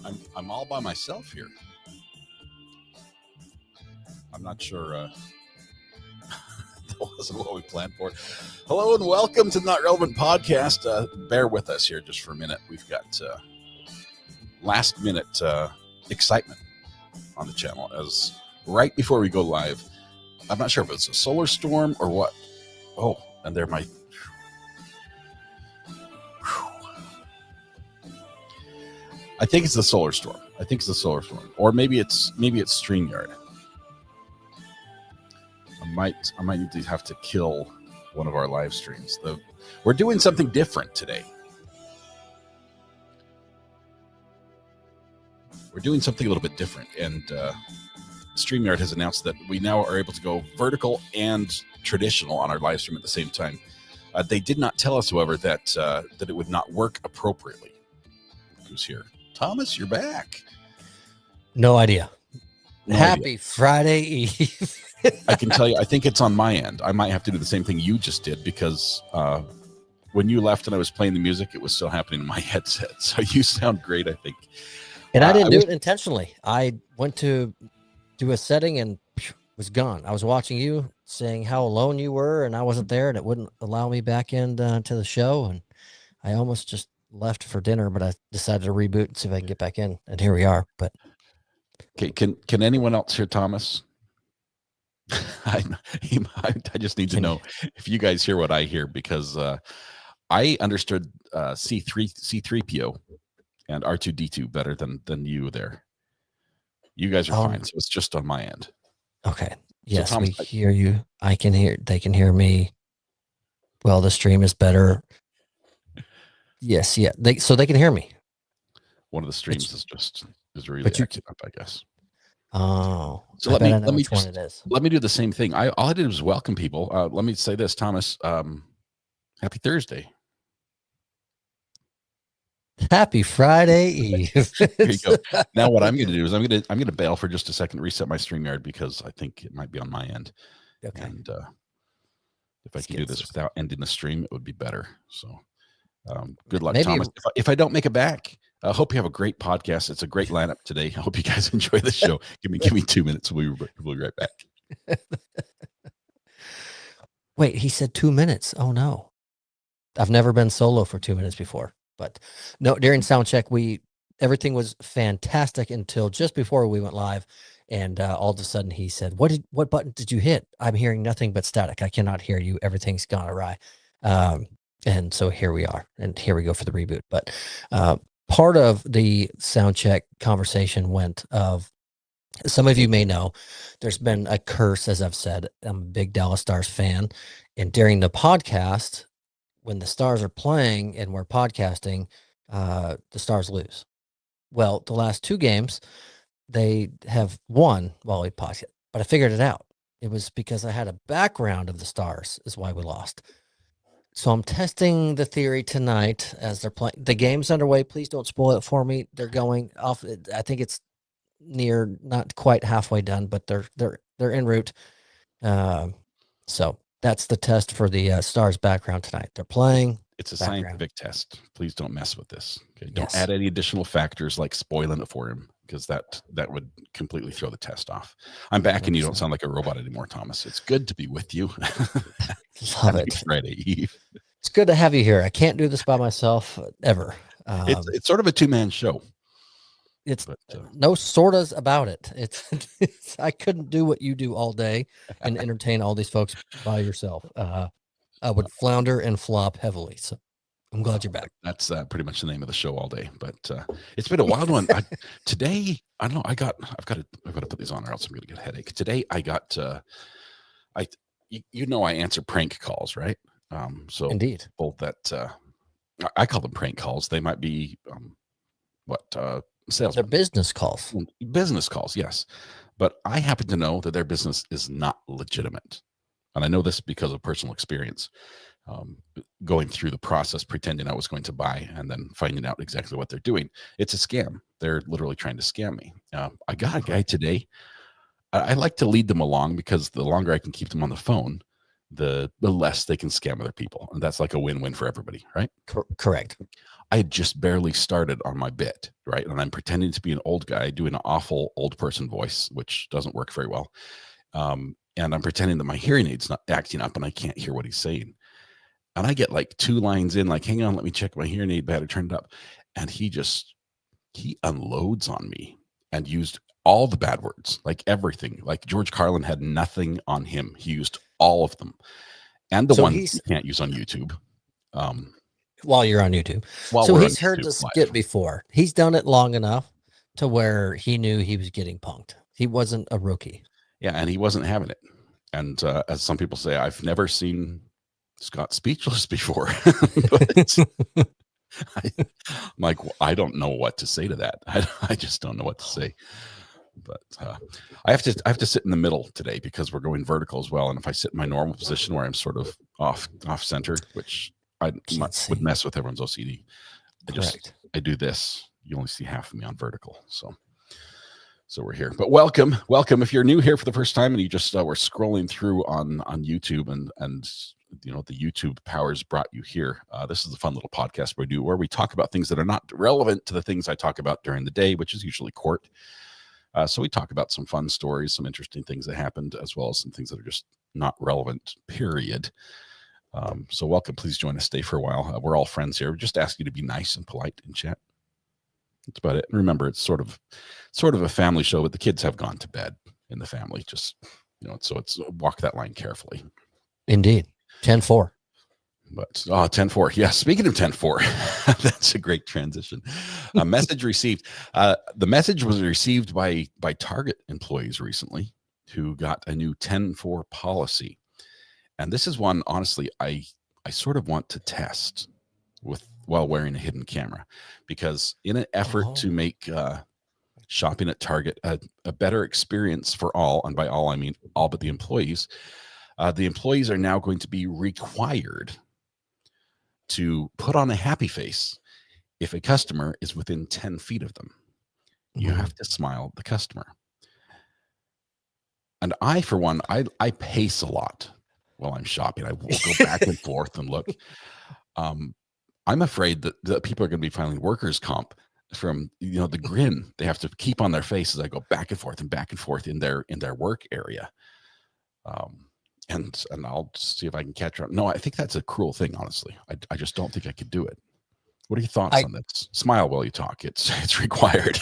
I'm all by myself here. I'm not sure. That wasn't what we planned for. Hello and welcome to the Not Relevant Podcast. Bear with us here just for a minute. We've got last minute excitement on the channel as right before we go live. I'm not sure if it's a solar storm or what. Oh, and there might. I think it's the solar storm. Or maybe it's StreamYard. I might need to have to kill one of our live streams. We're doing something different today. We're doing something a little bit different, and StreamYard has announced that we now are able to go vertical and traditional on our live stream at the same time. They did not tell us, however, that it would not work appropriately. Who's here? Thomas, you're back. No idea. Happy idea. Friday Eve. I can tell you, I think it's on my end. I might have to do the same thing you just did because when you left and I was playing the music, it was still happening in my headset. So you sound great, I think. And I didn't do it intentionally. I went to do a setting and was gone. I was watching you, saying how alone you were, and I wasn't there, and it wouldn't allow me back in to the show. And I almost just left for dinner, but I decided to reboot and see if I can get back in. And here we are. But okay, can anyone else hear Thomas? I just need to know if you guys hear what I hear, because I understood C3PO and R2D2 better than you there. You guys are fine, so it's just on my end. Okay. Yes, so Thomas, we hear you. I can hear. They can hear me. Well, the stream is better. Yes, yeah. So they can hear me. One of the streams is really acting up, I guess. Oh, so let me do the same thing. All I did was welcome people. Let me say this, Thomas. Happy Thursday. Happy Friday Eve. There you go. Now what I'm going to do is I'm going to bail for just a second, reset my StreamYard because I think it might be on my end. Okay. And if I can do this without ending the stream, it would be better. So good luck, Thomas. If I don't make it back, I hope you have a great podcast. It's a great lineup today. I hope you guys enjoy the show. Give me 2 minutes. We'll be right back. Wait, he said 2 minutes. Oh no. I've never been solo for 2 minutes before, but no, during sound check, everything was fantastic until just before we went live. And all of a sudden he said, what button did you hit? I'm hearing nothing but static. I cannot hear you. Everything's gone awry. And so here we are, and here we go for the reboot. But part of the sound check conversation went of, some of you may know, there's been a curse, as I've said. I'm a big Dallas Stars fan. And during the podcast, when the Stars are playing and we're podcasting, the Stars lose. Well, the last 2 games, they have won while we podcast. But I figured it out. It was because I had a background of the Stars is why we lost. So I'm testing the theory tonight as they're playing. The game's underway. Please don't spoil it for me. They're going off. I think it's near, not quite halfway done, but they're en route. So that's the test for the Stars background tonight. They're playing. It's a scientific test. Please don't mess with this. Okay? Don't add any additional factors like spoiling it for him, because that would completely throw the test off. I'm back, and you don't sound like a robot anymore, Thomas. It's good to be with you. Love it. Friday Eve. It's good to have you here. I can't do this by myself ever. It's sort of a 2-man show. No sortas about it. It's I couldn't do what you do all day and entertain all these folks by yourself. I would flounder and flop heavily. So I'm glad you're back. That's pretty much the name of the show all day. But it's been a wild one. Today, I don't know. I've got to put these on, or else I'm going to get a headache. Today, I got I answer prank calls, right? So indeed, both that I call them prank calls. They might be sales. They're business calls. Business calls, yes. But I happen to know that their business is not legitimate, and I know this because of personal experience. Going through the process, pretending I was going to buy, and then finding out exactly what they're doing. It's a scam. They're literally trying to scam me. I got a guy today. I like to lead them along, because the longer I can keep them on the phone, the less they can scam other people. And that's like a win-win for everybody, right? Correct. I had just barely started on my bit, right? And I'm pretending to be an old guy doing an awful old person voice, which doesn't work very well. And I'm pretending that my hearing aid's not acting up and I can't hear what he's saying. And I get like 2 lines in, like, hang on, let me check my hearing aid, better turned up. And he unloads on me and used all the bad words, like everything. Like George Carlin had nothing on him. He used all of them. And the one you can't use on YouTube. While you're on YouTube. So he's heard the skit before. He's done it long enough to where he knew he was getting punked. He wasn't a rookie. Yeah, and he wasn't having it. And as some people say, I've never seen Scott speechless before. I'm like, I don't know what to say to that. I just don't know what to say. But I have to sit in the middle today because we're going vertical as well. And if I sit in my normal position where I'm sort of off center, which would mess with everyone's OCD, I do this. You only see half of me on vertical. So we're here. But welcome. If you're new here for the first time and you just were scrolling through on YouTube and the YouTube powers brought you here. This is a fun little podcast where we talk about things that are not relevant to the things I talk about during the day, which is usually court. So we talk about some fun stories, some interesting things that happened, as well as some things that are just not relevant, period. So welcome. Please join us. Stay for a while. We're all friends here. We just ask you to be nice and polite in chat. That's about it. And remember, it's sort of a family show, but the kids have gone to bed in the family. Just, so it's walk that line carefully. Indeed. 10-4. But 10-4. Yeah. Speaking of 10-4, that's a great transition. A message received. The message was received by Target employees recently who got a new 10-4 policy. And this is one, honestly, I sort of want to test while wearing a hidden camera, because in an effort to make shopping at Target a better experience for all, and by all I mean all but the employees are now going to be required to put on a happy face if a customer is within 10 feet of them. You have to smile at the customer. And I, for one, I pace a lot while I'm shopping. I will go back and forth and look. I'm afraid that people are going to be filing workers' comp from the grin they have to keep on their face as I go back and forth in their work area. And I'll see if I can catch up. No, I think that's a cruel thing, honestly. I just don't think I could do it. What are your thoughts on this? Smile while you talk. It's required.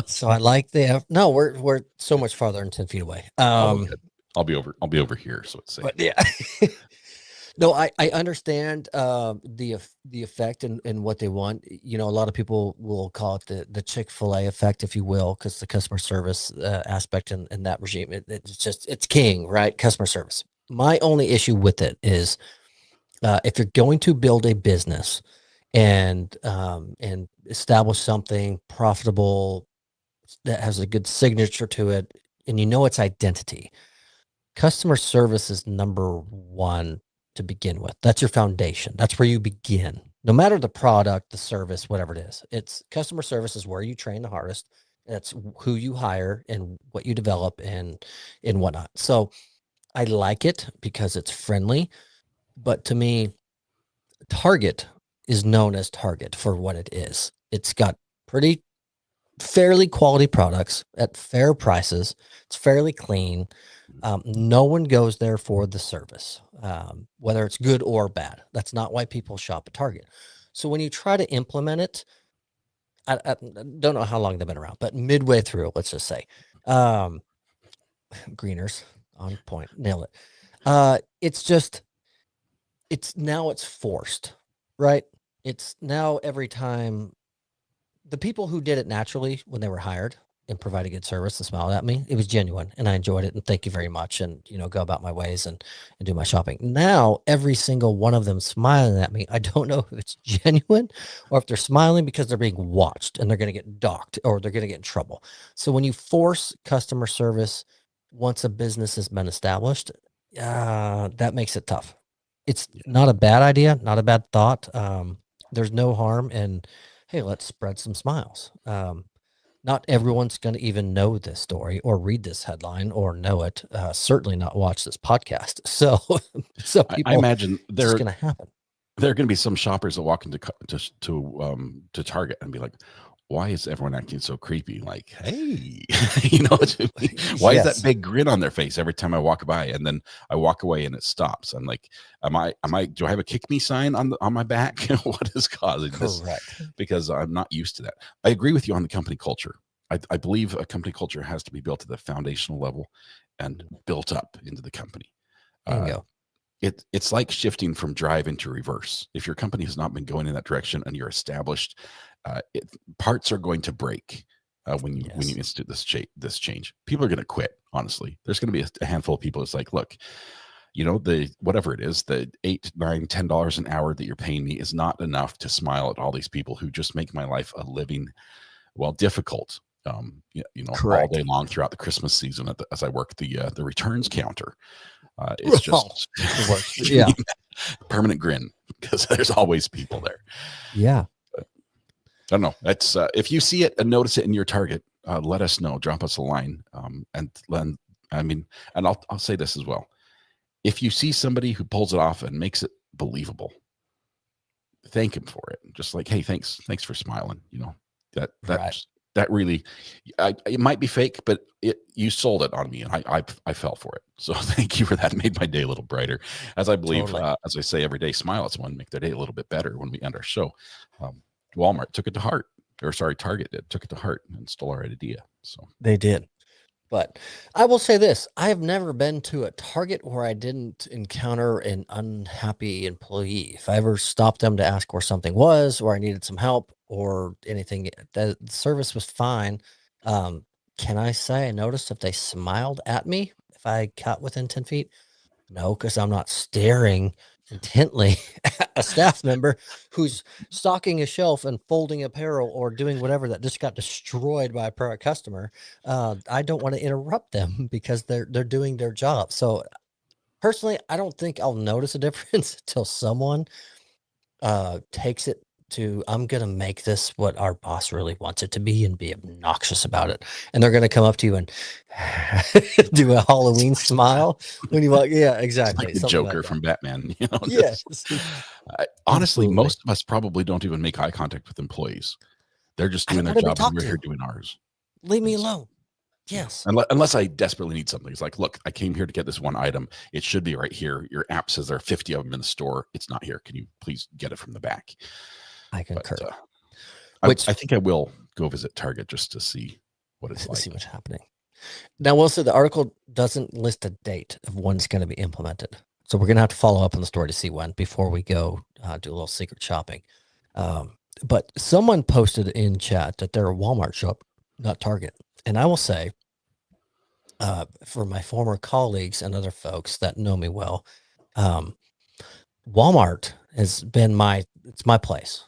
So I like no, we're so much farther than 10 feet away. I'll be over here. So it's safe. But yeah. No, I understand the effect and what they want. A lot of people will call it the Chick-fil-A effect, if you will, because the customer service aspect in that regime, it's king, right? Customer service. My only issue with it is if you're going to build a business and establish something profitable that has a good signature to it, and its identity, customer service is number one to begin with. That's your foundation. That's where you begin. No matter the product, the service, whatever it is. It's customer service is where you train the hardest. That's who you hire and what you develop and whatnot. So I like it because it's friendly. But to me, Target is known as Target for what it is. It's got fairly quality products at fair prices. It's fairly clean. No one goes there for the service, whether it's good or bad. That's not why people shop at Target. So when you try to implement it, I don't know how long they've been around, but midway through, let's just say, Greeners on point, nail it. It's forced, right? It's now every time the people who did it naturally when they were hired and provided good service and smiled at me, it was genuine and I enjoyed it. And thank you very much. And, go about my ways and do my shopping. Now, every single one of them smiling at me, I don't know if it's genuine or if they're smiling because they're being watched and they're going to get docked or they're going to get in trouble. So when you force customer service, once a business has been established, that makes it tough. It's not a bad idea, not a bad thought. There's no harm in, hey, let's spread some smiles. not everyone's going to even know this story or read this headline or know it. Certainly not watch this podcast. So, I people, imagine it's just going to happen. there are going to be some shoppers that walk into to Target and be like, "Why is everyone acting so creepy?" Like, hey, why is that big grin on their face every time I walk by? And then I walk away and it stops. I'm like, do I have a kick me sign on my back? What is causing this? Correct. Because I'm not used to that. I agree with you on the company culture. I believe a company culture has to be built at the foundational level and built up into the company. Bingo. It's like shifting from drive into reverse. If your company has not been going in that direction and you're established, parts are going to break when you institute this change. People are going to quit. Honestly, there's going to be a handful of people. It's like, look, the whatever it is, the $8, $9, $10 an hour that you're paying me is not enough to smile at all these people who just make my life a living, difficult. All day long throughout the Christmas season as I work the returns counter. It's just permanent grin because there's always people there. Yeah. But I don't know. That's if you see it and notice it in your Target, let us know. Drop us a line. And I'll say this as well. If you see somebody who pulls it off and makes it believable, thank him for it. Just like, hey, thanks for smiling. That really, it might be fake, but you sold it on me, and I fell for it. So thank you for that. It made my day a little brighter. As I believe, as I say every day, smile at someone, make their day a little bit better. When we end our show, Walmart took it to heart, Target took it to heart and stole our idea. So they did. But I will say this, I have never been to a Target where I didn't encounter an unhappy employee. If I ever stopped them to ask where something was, or I needed some help or anything, the service was fine. Can I say I noticed if they smiled at me, if I got within 10 feet? No, because I'm not staring intently at a staff member who's stocking a shelf and folding apparel or doing whatever that just got destroyed by a prior customer. I don't want to interrupt them because they're doing their job. So personally, I don't think I'll notice a difference until someone takes it to, I'm going to make this what our boss really wants it to be and be obnoxious about it. And they're going to come up to you and do a Halloween smile when you walk. Yeah, exactly. Like the Joker from Batman. Yes. Honestly, most of us probably don't even make eye contact with employees. They're just doing their job and we're here doing ours. Leave me alone. Yes. Unless I desperately need something. It's like, look, I came here to get this one item. It should be right here. Your app says there are 50 of them in the store. It's not here. Can you please get it from the back? I concur. But, I think I will go visit Target just to see what it's like. See what's happening. Now, also, the article doesn't list a date of when it's going to be implemented. So we're going to have to follow up on the story to see when before we go do a little secret shopping. But someone posted in chat that they're a Walmart shop, not Target. And I will say, for my former colleagues and other folks that know me well, Walmart has been it's my place.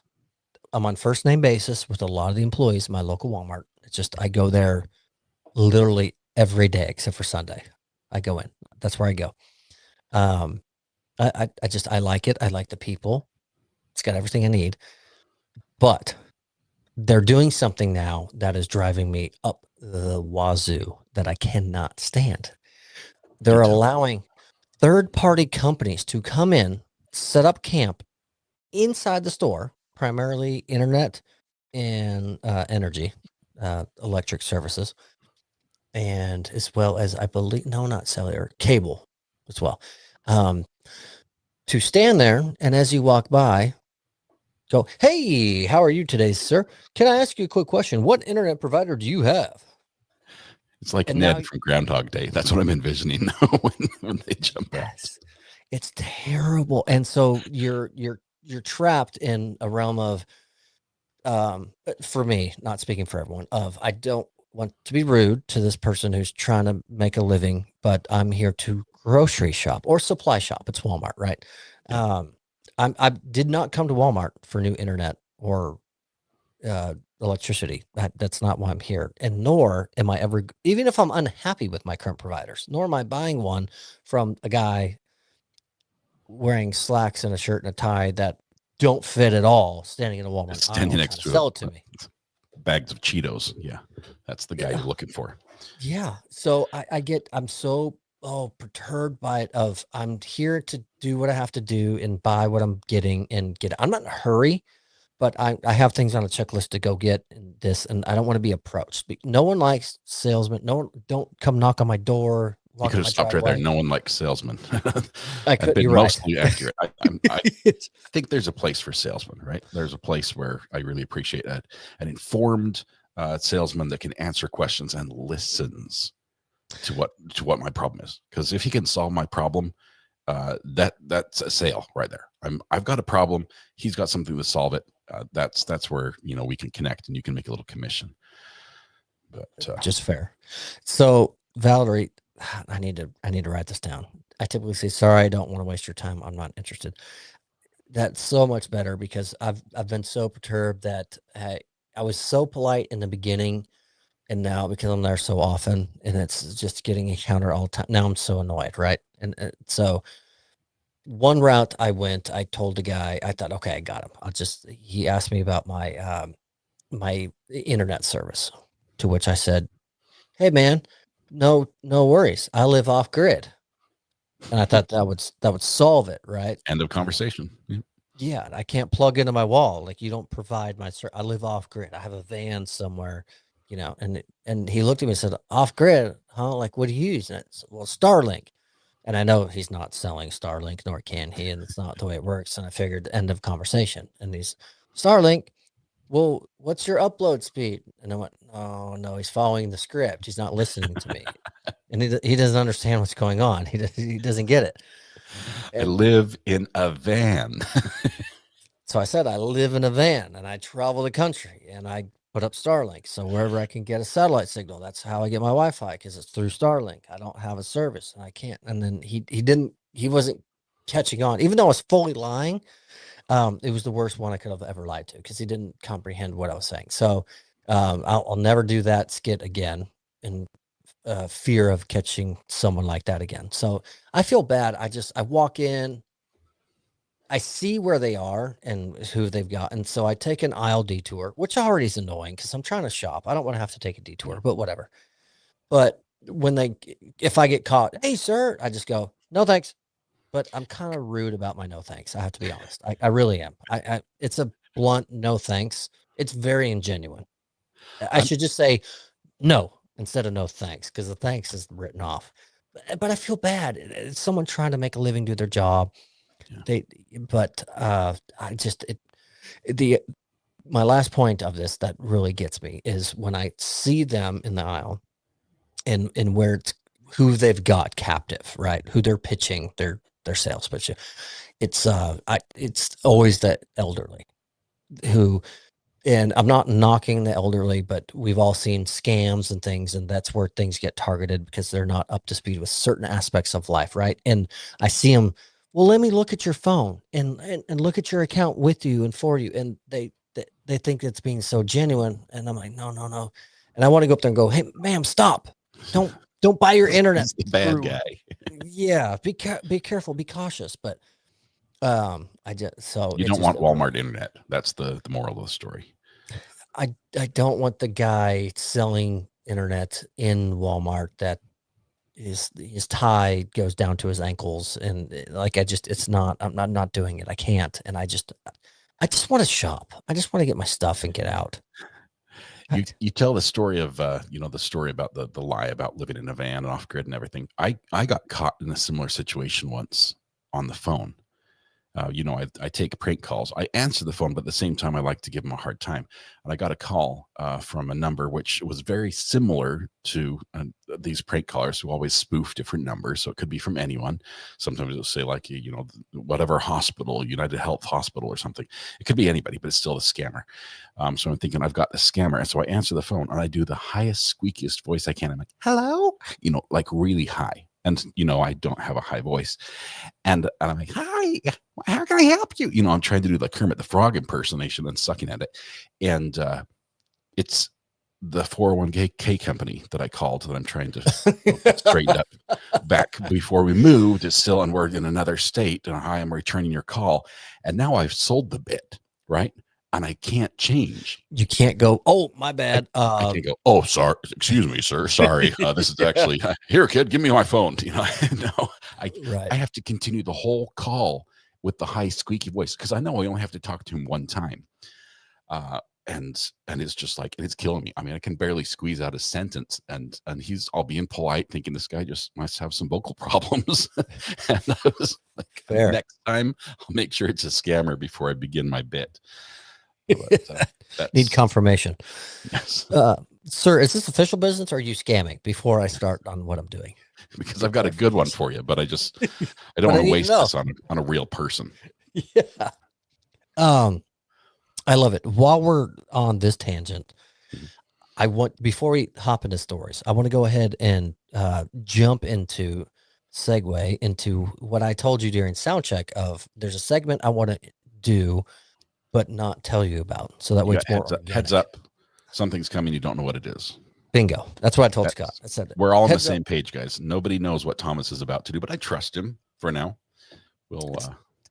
I'm on first name basis with a lot of the employees in my local Walmart. It's just, I go there literally every day except for Sunday. I go in. That's where I go. I like it. I like the people. It's got everything I need. But they're doing something now that is driving me up the wazoo that I cannot stand. They're allowing third-party companies to come in, set up camp inside the store, primarily internet and energy, electric services, and as well as, I believe, no, not cellular, cable as well, to stand there and as you walk by, go, hey, how are you today, sir? Can I ask you a quick question? What internet provider do you have? It's like Ned from Groundhog Day. That's what I'm envisioning when they jump out. It's terrible. And so you're trapped in a realm of, for me, not speaking for everyone, I don't want to be rude to this person who's trying to make a living, but I'm here to grocery shop or supply shop. It's Walmart, right? I did not come to Walmart for new internet or electricity. That's not why I'm here. And nor am I ever, even if I'm unhappy with my current providers, nor am I buying one from a guy wearing slacks and a shirt and a tie that don't fit at all, standing in a Walmart standing next to sell it to me. bags of Cheetos. Yeah, that's the guy you're looking for. Yeah. So I'm so perturbed by it. I'm here to do what I have to do and buy what I'm getting and get. I'm not in a hurry, but I have things on a checklist to go get and this, and I don't want to be approached. No one likes salesmen. No one, don't come knock on my door, You walk could in have my stopped right there. driveway. No one likes salesmen. I I've could. been You're right. mostly accurate. I think there's a place for salesmen, right? There's a place where I really appreciate an informed salesman that can answer questions and listens to what my problem is. Because if he can solve my problem, that's a sale right there. I've got a problem. He's got something to solve it. That's where we can connect and you can make a little commission. But just fair. So Valerie, I need to write this down. I typically say, sorry, I don't want to waste your time. I'm not interested. That's so much better because I've been so perturbed that I was so polite in the beginning, and now because I'm there so often and it's just getting a counter all the time. Now I'm so annoyed, right? And so one route I went, I told the guy, I thought, okay, I got him. He asked me about my internet service, to which I said, hey man, no worries. I live off grid. And I thought that would solve it, right? end of conversation. Yeah. Yeah, I can't plug into my wall. Like you don't provide I live off grid. I have a van somewhere, and he looked at me and said, off grid, huh? Like what do you use? And I said, well, Starlink. And I know he's not selling Starlink, nor can he, and it's not the way it works. And I figured end of conversation. And he's Starlink. Well, what's your upload speed? And I went, oh no, he's following the script. He's not listening to me. And he doesn't understand what's going on. He doesn't get it. I live in a van. So I said, I live in a van and I travel the country and I put up Starlink. So wherever I can get a satellite signal, that's how I get my Wi-Fi, because it's through Starlink. I don't have a service and I can't. And then he wasn't catching on, even though I was fully lying. It was the worst one I could have ever lied to because he didn't comprehend what I was saying. So I'll never do that skit again in fear of catching someone like that again. So I feel bad. I walk in, I see where they are and who they've got. And so I take an aisle detour, which already is annoying because I'm trying to shop. I don't want to have to take a detour, but whatever. But if I get caught, hey, sir, I just go, no, thanks. But I'm kind of rude about my no thanks. I have to be honest. I really am. It's a blunt no thanks. It's very ingenuine. I should just say no instead of no thanks, because the thanks is written off. But I feel bad. It's someone trying to make a living, do their job. Yeah. My last point of this that really gets me is when I see them in the aisle and where it's who they've got captive, right? Who they're pitching their sales pitch. It's always the elderly who, and I'm not knocking the elderly, but we've all seen scams and things, and that's where things get targeted because they're not up to speed with certain aspects of life, right? And I see them, well, let me look at your phone and look at your account with you and for you. And they think it's being so genuine. And I'm like, no. And I want to go up there and go, hey, ma'am, stop. Don't buy your internet. He's the bad guy. Yeah. Be careful, be cautious. But you don't want Walmart internet. That's the moral of the story. I don't want the guy selling internet in Walmart that his tie goes down to his ankles, and I'm not doing it. I can't. And I just want to shop. I just want to get my stuff and get out. You tell the story of the story about the lie about living in a van and off grid and everything. I got caught in a similar situation once on the phone. I take prank calls. I answer the phone, but at the same time, I like to give them a hard time. And I got a call from a number which was very similar to these prank callers who always spoof different numbers. So it could be from anyone. Sometimes it'll say like, whatever hospital, United Health Hospital or something. It could be anybody, but it's still a scammer. So I'm thinking I've got the scammer. And so I answer the phone and I do the highest, squeakiest voice I can. I'm like, hello, like really high. And, I don't have a high voice. And I'm like, hi, how can I help you? I'm trying to do the Kermit the Frog impersonation and sucking at it. And it's the 401k company that I called that I'm trying to straighten up. Back before we moved, it's still, and we're in another state. And hi, I'm returning your call. And now I've sold the bit, right? and I can't change. You can't go, oh, my bad. I can't go, oh, sorry, excuse me, sir. Sorry. This is actually here, kid, give me my phone. No, Right. I have to continue the whole call with the high squeaky voice because I know I only have to talk to him one time. And it's just like, it's killing me. I mean, I can barely squeeze out a sentence, and he's all being polite, thinking this guy just must have some vocal problems. And I was like, Fair. next time I'll make sure it's a scammer before I begin my bit. But, Need confirmation. Yes. Sir, is this official business or are you scamming before I start on what I'm doing? Because I've got a good one for you, but I don't want to waste this on a real person. Yeah. I love it. While we're on this tangent, before we hop into stories, I want to go ahead and segue into what I told you during sound check of there's a segment I want to do, but not tell you about. So that way it's more heads up. Something's coming. You don't know what it is. Bingo. That's what I told Scott. I said, we're all on the same page, guys. Nobody knows what Thomas is about to do, but I trust him for now.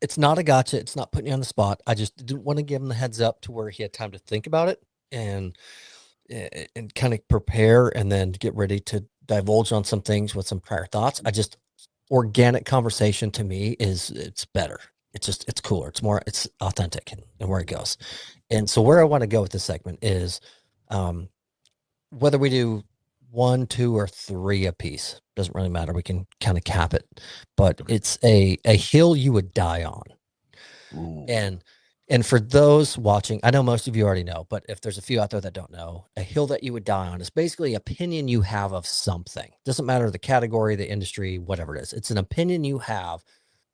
It's not a gotcha. It's not putting you on the spot. I just didn't want to give him the heads up to where he had time to think about it and kind of prepare and then get ready to divulge on some things with some prior thoughts. Organic conversation to me it's better. It's cooler. It's authentic and where it goes. And so where I want to go with this segment is whether we do 1, 2, or 3 a piece, doesn't really matter. We can kind of cap it, but it's a hill you would die on. Ooh. And for those watching, I know most of you already know, but if there's a few out there that don't know, a hill that you would die on is basically an opinion you have of something. Doesn't matter the category, the industry, whatever it is. It's an opinion you have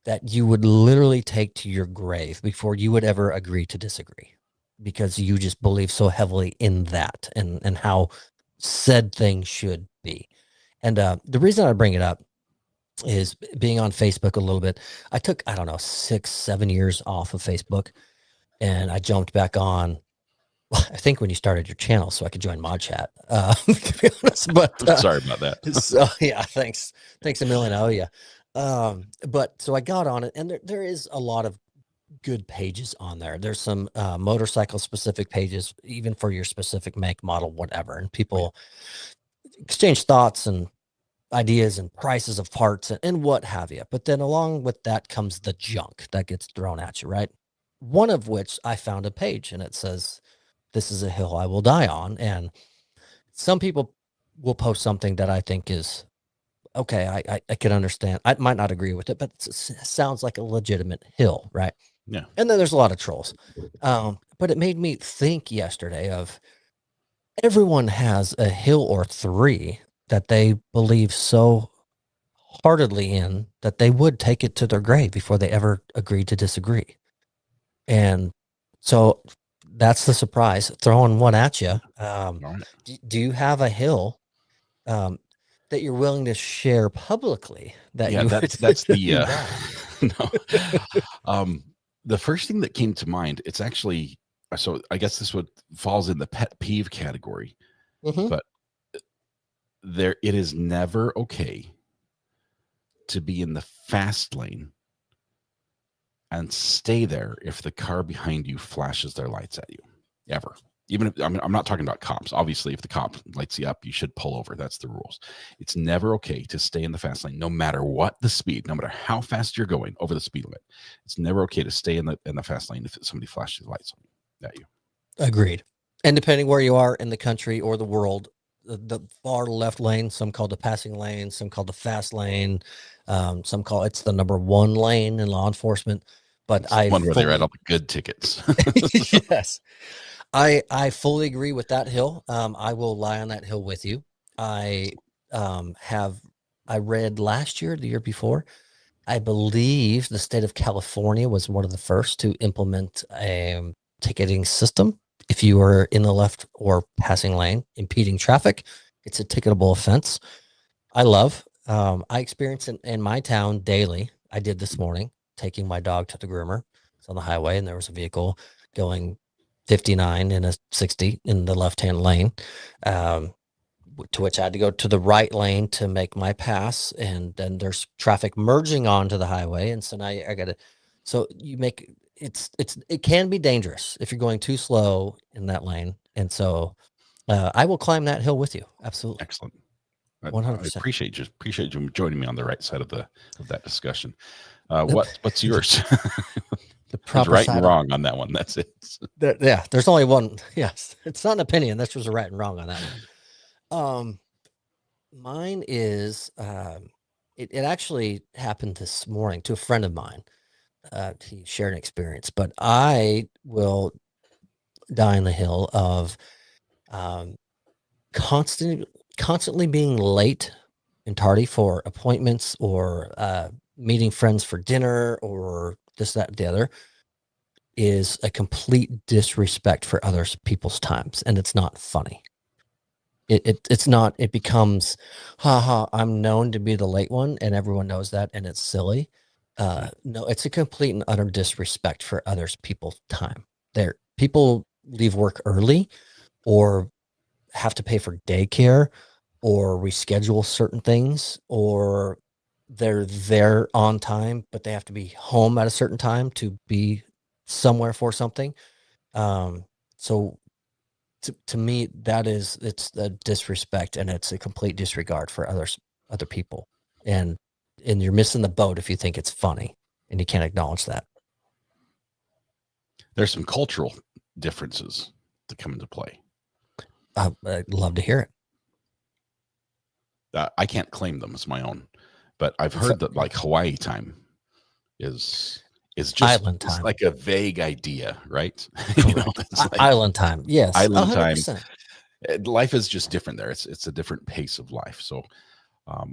that you would literally take to your grave before you would ever agree to disagree, because you just believe so heavily in that and how said thing should be. And the reason I bring it up is being on Facebook a little bit. I took, 6, 7 years off of Facebook, and I jumped back on, I think when you started your channel, so I could join Mod Chat, to be honest. But sorry about that. So yeah, thanks a million. Oh yeah. But so I got on it, and there is a lot of good pages on there. There's some motorcycle specific pages, even for your specific make, model, whatever, and people exchange thoughts and ideas and prices of parts and what have you. But then along with that comes the junk that gets thrown at you, right? One of which I found a page, and it says, "This is a hill I will die on." And some people will post something that I think is okay. I can understand. I might not agree with it, but it sounds like a legitimate hill, right? Yeah. And then there's a lot of trolls. But it made me think yesterday of everyone has a hill or 3 that they believe so heartedly in that they would take it to their grave before they ever agreed to disagree. And so that's the surprise, throwing one at you. Do you have a hill that you're willing to share publicly? That's the no. The first thing that came to mind, it's actually, so I guess this falls in the pet peeve category, but it is never okay to be in the fast lane and stay there if the car behind you flashes their lights at you, ever. Even if I'm not talking about cops. Obviously, if the cop lights you up, you should pull over. That's the rules. It's never okay to stay in the fast lane, no matter what the speed, no matter how fast you're going over the speed limit. It's never okay to stay in the fast lane if somebody flashes lights at you. Agreed. And depending where you are in the country or the world, the far left lane, some call the passing lane, some call the fast lane, some call it's the number 1 lane in law enforcement. But I wonder where they write all the good tickets. Yes. I fully agree with that hill. I will lie on that hill with you. I read last year, the year before, I believe the state of California was one of the first to implement a ticketing system. If you are in the left or passing lane impeding traffic, it's a ticketable offense. I experience it in my town daily. I did this morning, taking my dog to the groomer. It's on the highway, and there was a vehicle going 59 in a 60 in the left-hand lane, to which I had to go to the right lane to make my pass. And then there's traffic merging onto the highway. And so now I got to, so it can be dangerous if you're going too slow in that lane. And so I will climb that hill with you. Absolutely. Excellent. 100%. I appreciate you joining me on the right side of that discussion. What's yours? The There's proper right side and of wrong on that one. That's it. yeah, there's only one. Yes, it's not an opinion. That's just a right and wrong on that one. Mine is it actually happened this morning to a friend of mine. He shared an experience, but I will die on the hill of um, constantly being late and tardy for appointments or meeting friends for dinner or this, that, the other is a complete disrespect for other people's times, and it's not funny. It's not. It becomes, haha, I'm known to be the late one, and everyone knows that, and it's silly. No, it's a complete and utter disrespect for others people's time. There, people leave work early, or have to pay for daycare, or reschedule certain things, or they're there on time, but they have to be home at a certain time to be somewhere for something. So to me, it's a disrespect, and it's a complete disregard for other people. And you're missing the boat if you think it's funny and you can't acknowledge that. There's some cultural differences that come into play. I'd love to hear it. I can't claim them as my own, but I've heard that like Hawaii time is just island time. It's like a vague idea, right? Like island time. Yes, island 100%. time. Life is just different there. It's a different pace of life. So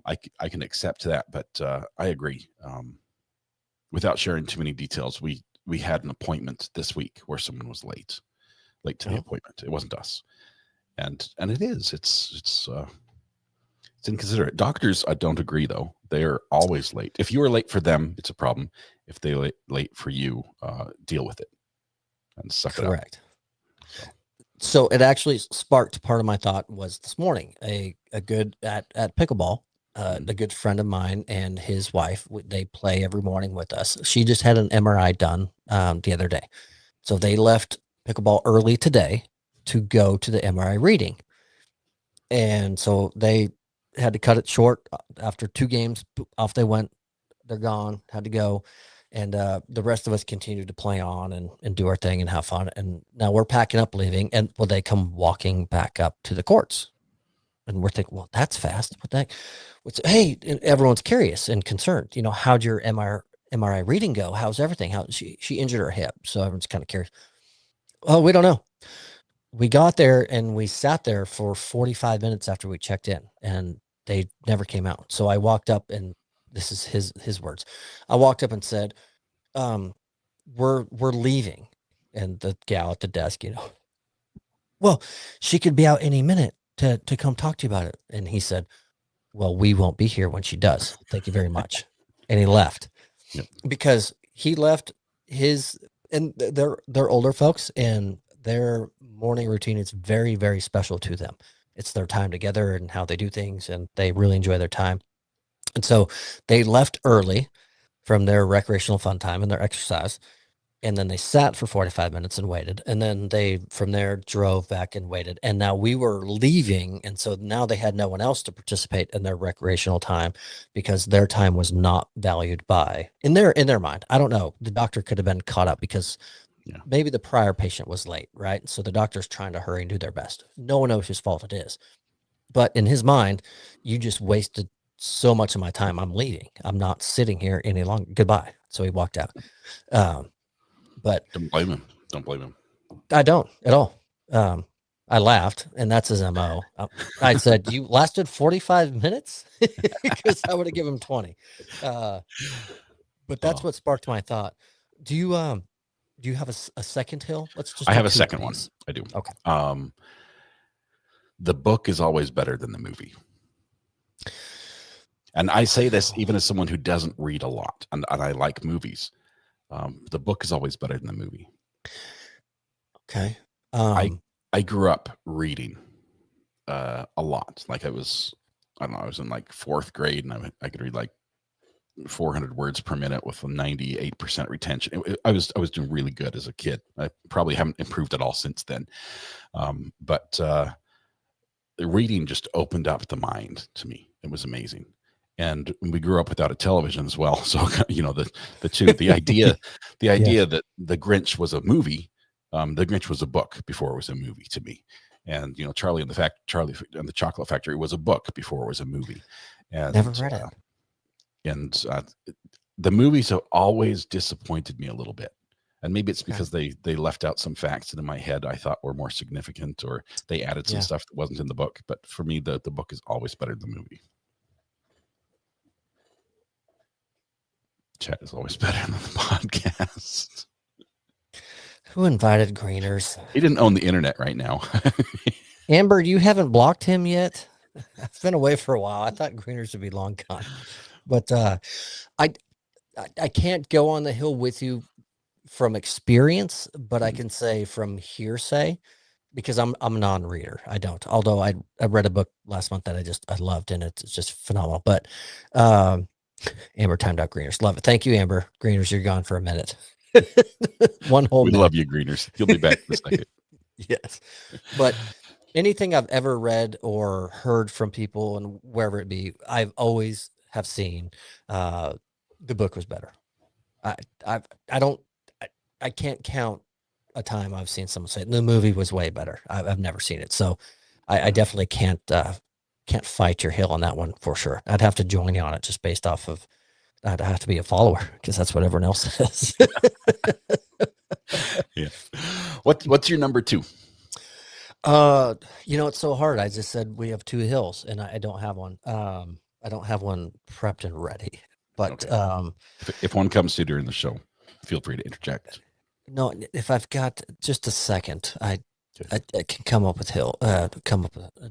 I can accept that, but I agree. Without sharing too many details, we had an appointment this week where someone was late to the appointment. It wasn't us, and it is. It's inconsiderate. Doctors, I don't agree though. They're always late. If you are late for them, it's a problem. If they're late for you, deal with it and suck it up. Correct. So it actually sparked part of my thought was this morning, a good at pickleball, a good friend of mine and his wife, they play every morning with us. She just had an MRI done the other day. So they left pickleball early today to go to the MRI reading. And so they had to cut it short after 2 games. Off they went. They're gone, had to go. And the rest of us continued to play on and do our thing and have fun. And now we're packing up, leaving, and they come walking back up to the courts. And we're thinking, well, that's fast. What the heck? Hey, everyone's curious and concerned. How'd your MRI reading go? How's everything? How she injured her hip, so everyone's kind of curious. Oh, we don't know. We got there and we sat there for 45 minutes after we checked in, and they never came out. So I walked up, and this is his words. I walked up and said, we're leaving. And the gal at the desk, well, she could be out any minute to come talk to you about it. And he said, well, we won't be here when she does. Thank you very much. And he left. Yep. Because he left and they're older folks, and their morning routine is very, very special to them. It's their time together and how they do things, and they really enjoy their time. And so they left early from their recreational fun time and their exercise. And then they sat for 45 minutes and waited. And then they, from there, drove back and waited. And now we were leaving. And so now they had no one else to participate in their recreational time because their time was not valued in their mind. I don't know. The doctor could have been caught up because maybe the prior patient was late, right? So the doctor's trying to hurry and do their best. No one knows whose fault it is. But in his mind, you just wasted so much of my time. I'm leaving. I'm not sitting here any longer. Goodbye. So he walked out. But don't blame him. Don't blame him. I don't at all. I laughed, and that's his MO. I said, you lasted 45 minutes because I would have given him 20. But that's what sparked my thought. Do you have a second hill? I have a second one. I do. Okay. The book is always better than the movie. And I say this even as someone who doesn't read a lot, and I like movies. The book is always better than the movie. Okay. I grew up reading a lot. Like I was in like 4th grade, and I could read like 400 words per minute with a 98% retention. I was doing really good as a kid. I probably haven't improved at all since then. But the reading just opened up the mind to me. It was amazing. And we grew up without a television as well. So, the idea that the Grinch was a movie, the Grinch was a book before it was a movie to me. And, Charlie and the Chocolate Factory was a book before it was a movie. And never read it. And the movies have always disappointed me a little bit. And maybe it's because they left out some facts that in my head I thought were more significant, or they added some stuff that wasn't in the book. But for me, the book is always better than the movie. Chat is always better than the podcast. Who invited Greeners? He didn't own the internet right now. Amber, you haven't blocked him yet? I've been away for a while. I thought Greeners would be long gone. But I can't go on the hill with you from experience, but I can say from hearsay, because I'm a non-reader. I don't. Although I read a book last month that I loved, and it's just phenomenal. But Amber timed out Greeners. Love it. Thank you, Amber. Greeners, you're gone for a minute. One whole minute. We love you, Greeners. You'll be back in a second. Yes. But anything I've ever read or heard from people, and wherever it be, I've always have seen the book was better. I can't count a time I've seen someone say the movie was way better. I've never seen it. So I definitely can't fight your hill on that one for sure. I'd have to join you on it just based off of, I'd have to be a follower because that's what everyone else says. Yeah. What's your number 2? It's so hard. I just said we have 2 hills and I don't have one. I don't have one prepped and ready, but, okay. If one comes to you during the show, feel free to interject. No, if I've got just a second, I can come up with a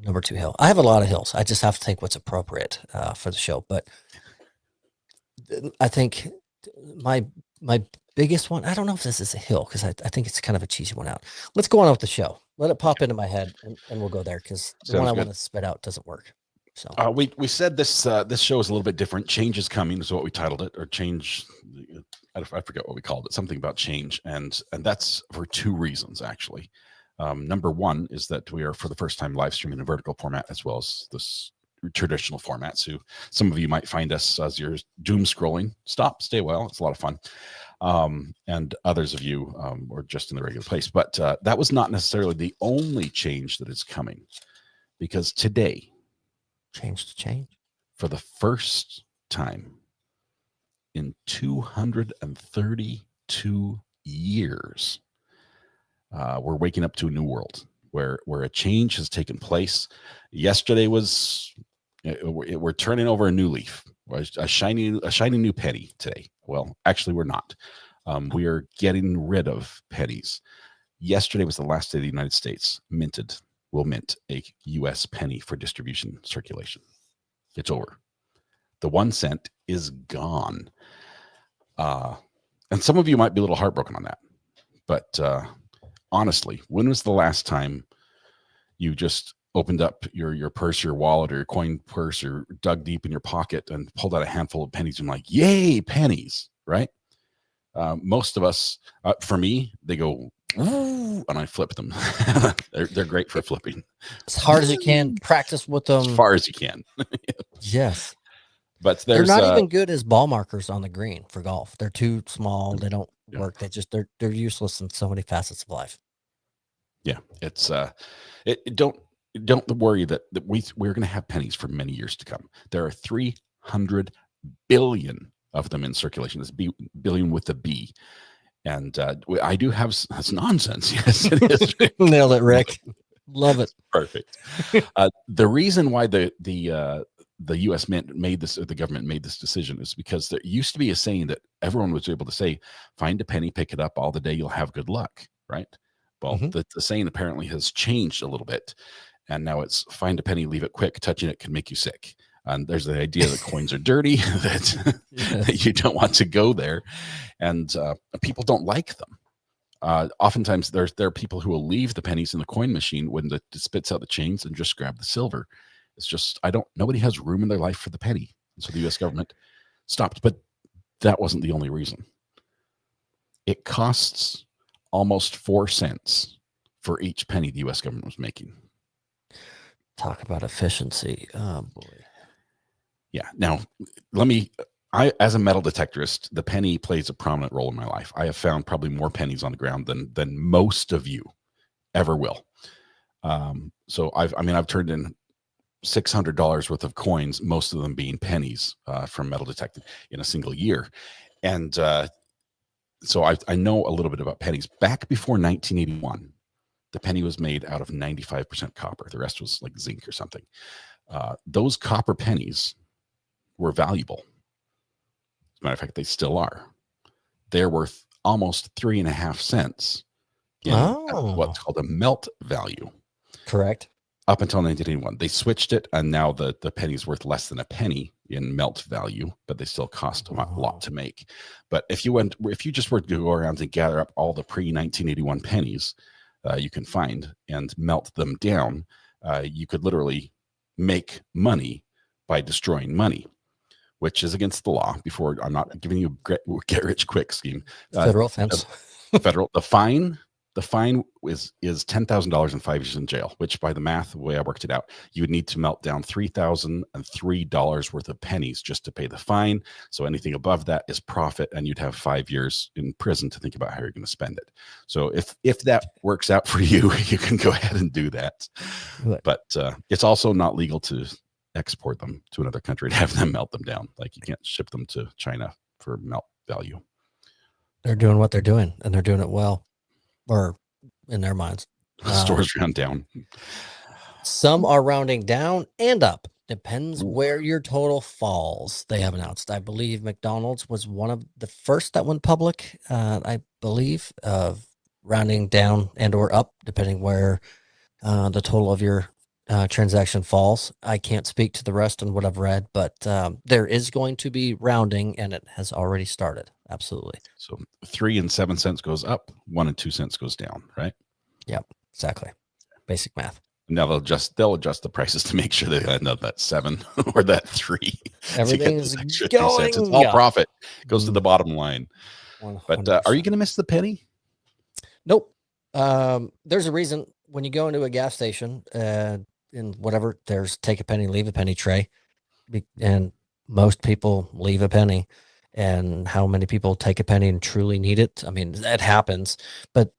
number 2 hill. I have a lot of hills. I just have to think what's appropriate for the show. But I think my biggest one, I don't know if this is a hill because I think it's kind of a cheesy one out. Let's go on with the show. Let it pop into my head and we'll go there because the one I want to spit out doesn't work. So we said this show is a little bit different. Change is coming is what we titled it, or change. I forget what we called it. Something about change, and that's for 2 reasons actually. Number 1 is that we are for the first time live streaming in vertical format as well as this traditional format. So some of you might find us as you're doom scrolling. Stay a while. It's a lot of fun. And others of you are just in the regular place. But that was not necessarily the only change that is coming, because today, change for the first time in 232 years, we're waking up to a new world where a change has taken place. Yesterday was we're turning over a new leaf, a shiny new penny today. Well, actually, we're not. We are getting rid of pennies. Yesterday was the last day the United States will mint a U.S. penny for distribution circulation. It's over. The 1 cent is gone. And some of you might be a little heartbroken on that. But honestly, when was the last time you just opened up your purse, your wallet, or your coin purse, or dug deep in your pocket and pulled out a handful of pennies and like, yay, pennies, right? Most of us, for me, they go, ooh, and I flip them. they're great for flipping. As hard as you can, practice with them. As far as you can. Yes. But they're not even good as ball markers on the green for golf. They're too small. They don't work. They're useless in so many facets of life. Yeah. It's don't worry that we're going to have pennies for many years to come. There are 300 billion of them in circulation. This billion with the B. And I do have, that's nonsense. Yes, it is. Nailed it, Rick. Love it. Perfect. The reason why the U.S. Mint made this, or the government made this decision, is because there used to be a saying that everyone was able to say, find a penny, pick it up all the day, you'll have good luck, right? Well, the saying apparently has changed a little bit. And now it's find a penny, leave it quick, touching it can make you sick. And there's the idea that coins are dirty, that you don't want to go there. And people don't like them. Oftentimes there are people who will leave the pennies in the coin machine when it spits out the change and just grab the silver. It's just, nobody has room in their life for the penny. And so the U.S. government stopped. But that wasn't the only reason. It costs almost 4 cents for each penny the U.S. government was making. Talk about efficiency. Oh boy. Yeah. Now, as a metal detectorist, the penny plays a prominent role in my life. I have found probably more pennies on the ground than most of you ever will. So I've turned in $600 worth of coins, most of them being pennies, from metal detecting in a single year. And so I know a little bit about pennies. Back before 1981, the penny was made out of 95% copper. The rest was like zinc or something. Those copper pennies were valuable. As a matter of fact, they still are. They're worth almost 3.5 cents in what's called a melt value. Correct. Up until 1981, they switched it, and now the penny's worth less than a penny in melt value, but they still cost a lot to make. But if you just were to go around and gather up all the pre-1981 pennies you can find and melt them down, you could literally make money by destroying money, which is against the law. Before, I'm not giving you a get rich quick scheme. Federal offense. The fine is $10,000 and 5 years in jail, which by the math, the way I worked it out, you would need to melt down $3,003 worth of pennies just to pay the fine. So anything above that is profit, and you'd have 5 years in prison to think about how you're going to spend it. So if that works out for you, you can go ahead and do that. But it's also not legal to export them to another country to have them melt them down. Like, you can't ship them to China for melt value. They're doing what they're doing, and they're doing it well. Or in their minds. Stores round down. Some are rounding down and up. Depends where your total falls. They have announced. I believe McDonald's was one of the first that went public, I believe, of rounding down and or up, depending where the total of your transaction falls. I can't speak to the rest on what I've read, but there is going to be rounding, and it has already started. Absolutely. So 3 and 7 cents goes up, 1 and 2 cents goes down, right? Yep, exactly. Basic math. Now they'll adjust the prices to make sure they end up at 7 or that 3. Everything's going. It's all profit. It goes to the bottom line. 100%. But are you going to miss the penny? Nope. There's a reason when you go into a gas station, in whatever, there's take a penny, leave a penny tray, and most people leave a penny. And how many people take a penny and truly need it? I mean, that happens. But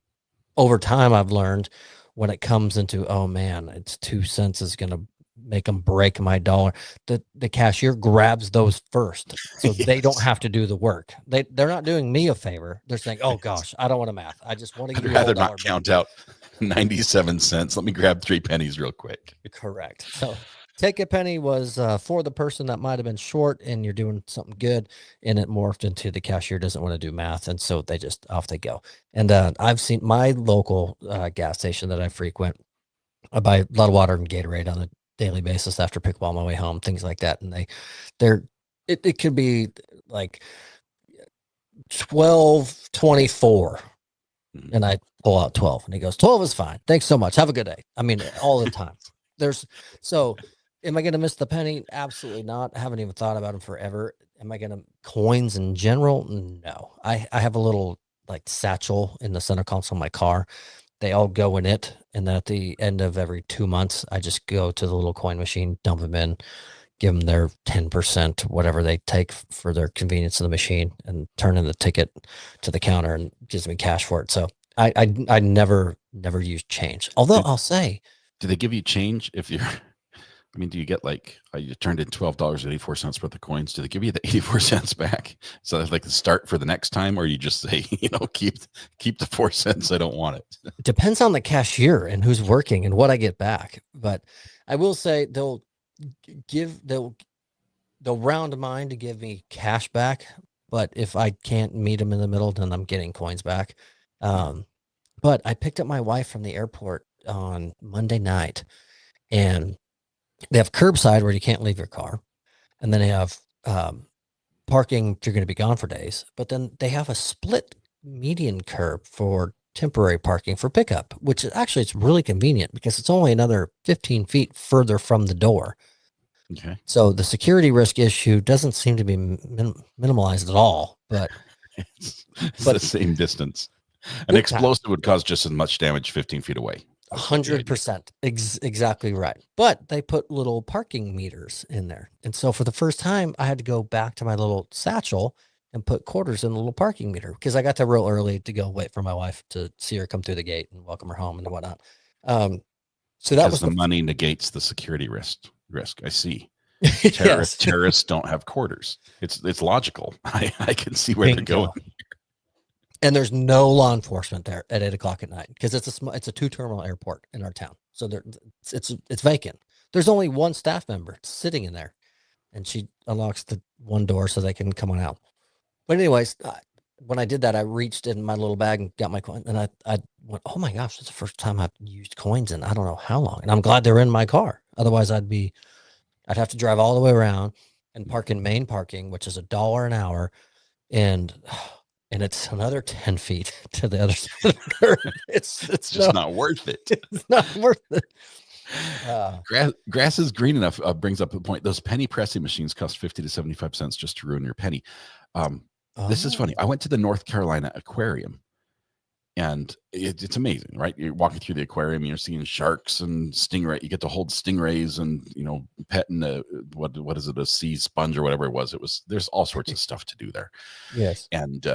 over time, I've learned when it comes into, oh man, it's 2 cents is going to make them break my dollar. The cashier grabs those first, so yes. They don't have to do the work. They're not doing me a favor. They're saying, oh gosh, I don't want to math. I just want to give you rather not count out 97 cents. Let me grab 3 pennies real quick. Correct. So take a penny was for the person that might have been short and you're doing something good, and it morphed into the cashier doesn't want to do math. And so they just off they go. And I've seen my local gas station that I frequent. I buy a lot of water and Gatorade on a daily basis after pickleball on my way home, things like that. And it could be like 12.24. And I pull out 12 and he goes, 12 is fine. Thanks so much. Have a good day. I mean, all the time. Am I going to miss the penny? Absolutely not. I haven't even thought about them forever. Am I going to coins in general? No. I have a little like satchel in the center console of my car. They all go in it. And then at the end of every 2 months, I just go to the little coin machine, dump them in, give them their 10%, whatever they take for their convenience of the machine, and turn in the ticket to the counter and gives me cash for it. So I never use change. Although I'll say, do they give you change if you're, I mean, do you get like, you turned in $12.84 worth of coins? Do they give you the 84 cents back? So that's like the start for the next time, or you just say, keep the 4 cents. I don't want it. It depends on the cashier and who's working and what I get back. But I will say they'll round mine to give me cash back. But if I can't meet them in the middle, then I'm getting coins back. But I picked up my wife from the airport on Monday night, and they have curbside where you can't leave your car. And then they have parking if you're going to be gone for days. But then they have a split median curb for temporary parking for pickup, which is actually, it's really convenient because it's only another 15 feet further from the door. Okay. So the security risk issue doesn't seem to be minimalized at all. But It's the same distance. An big time. explosive would cause just as much damage 15 feet away. That's what the idea is. 100%. Exactly right. But they put little parking meters in there. And so for the first time, I had to go back to my little satchel and put quarters in the little parking meter because I got there real early to go wait for my wife to see her come through the gate and welcome her home and whatnot. So that was Because the money negates the security risk. I see. yes. Terrorists don't have quarters. It's logical. I can see where Bingo. they're going. And there's no law enforcement there at 8:00 at night because it's a 2-terminal airport in our town. So it's vacant. There's only one staff member sitting in there, and she unlocks the one door so they can come on out. But anyways, when I did that, I reached in my little bag and got my coin, and I went, "Oh my gosh, it's the first time I've used coins in I don't know how long." And I'm glad they're in my car. Otherwise, I'd have to drive all the way around and park in main parking, which is $1 an hour, and it's another 10 feet to the other side of the curb. It's just not worth it. It's not worth it. Grass is green enough brings up a point. Those penny pressing machines cost 50 to 75 cents just to ruin your penny. This is funny. I went to the North Carolina Aquarium, and it's amazing, right? You're walking through the aquarium, you're seeing sharks and stingray. You get to hold stingrays and petting what is it, a sea sponge or whatever it was. There's all sorts of stuff to do there. Yes. And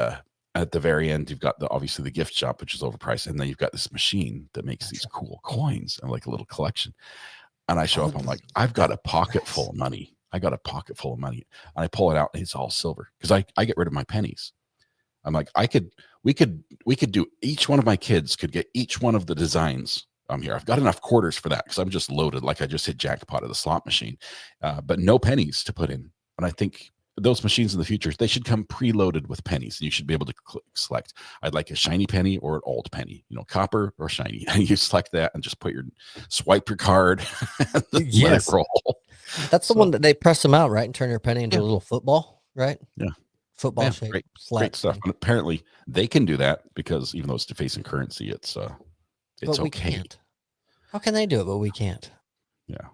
at the very end, you've got obviously the gift shop, which is overpriced, and then you've got this machine that makes these cool coins and like a little collection. And I show up, I'm like, I've got a pocket full of money. And I pull it out, and it's all silver because I get rid of my pennies. I'm like, we could do, each one of my kids could get each one of the designs here. I've got enough quarters for that because I'm just loaded, like I just hit jackpot of the slot machine, but no pennies to put in. And I think those machines in the future, they should come preloaded with pennies, and you should be able to select, I'd like a shiny penny or an old penny, copper or shiny. And you select that and just swipe your card. Yes. Let it roll. That's the one that they press them out, right? And turn your penny into a little football, right? Yeah. Football shape. Great stuff. And apparently they can do that because even though it's defacing currency, it's but we okay. Can't. How can they do it, but we can't? Yeah.